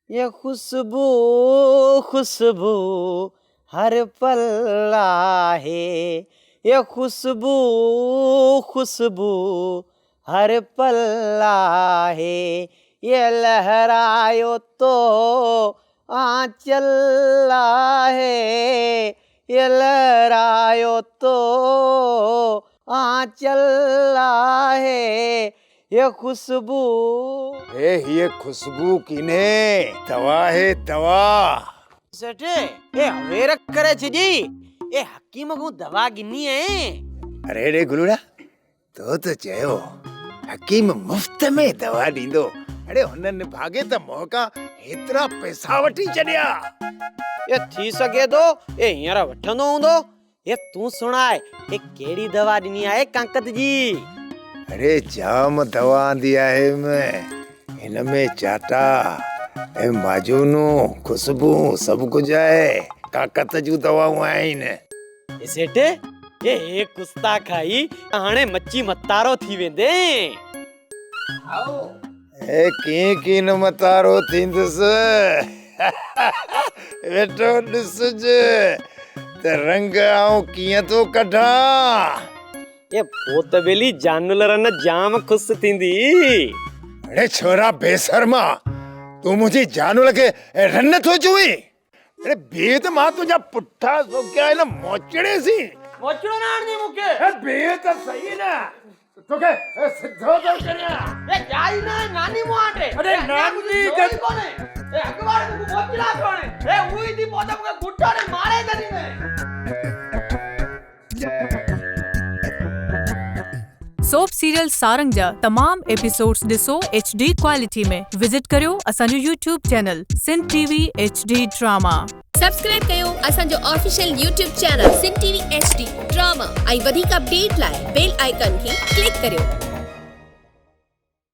ये खुशबू खुशबू हर पल आहे, ये खुशबू खुशबू हर पल आहे, ये लहरायो तो आंचल आहे, ये लहरायो तो आंचल आहे, ये खुशबू। ये खुशबू कीने दवा है दवा। सेठे ए हवेरक करे छे जी, ए हकीम को दवा गिनी है। अरे रे गुलुड़ा तो चयो हकीम मुफ्त में दवा दींदो। अरे हुनन भागे त मौका हेतरा पैसा वठी छड़िया। ये थी सके तो ए हींअर वठंदो हूंदो। ये तू सुणाए ए केड़ी दवा दिनी आहे कांकत जी? अरे जाम दवा दिया है मैं, इनमें चाटा ए माजूनो खुशबू सब कुछ है। काकत जू दवाऊं आइन। ए सेठे ए कुस्ता खाई हाणे मच्छी मतारो थी वेंदे। आओ ए कीन मतारो थींदस। वेठो ॾिसज त रंग आऊं कीअं तो कढा। ये पोत बेली जानवरन जाम खुश थींदी। अरे छोरा बेशर्मा, तू मुझे जानवर के रन थो चुई। अरे बेद मां तुझा पुठा सो क्या है ना मोचड़े सी। मोचड़ो ना आणी मुके। ए बेद सही ना तोके सिद्धो तो करया। ए जाई ना नानी मोआटे। अरे नानी कोई कोने ए अखबार को मोचला कोने ए उई दी पोता के गुट्टा ने मारे दनी में। सोप सीरियल सारंग जा तमाम एपिसोड्स ॾिसो HD क्वालिटी में। विजिट करियो असांजो YouTube channel Sindh TV HD drama. Subscribe कयो असांजो official YouTube channel Sindh TV HD drama ऐं वधीक अपडेट लाइ बेल आइकन खे क्लिक करियो।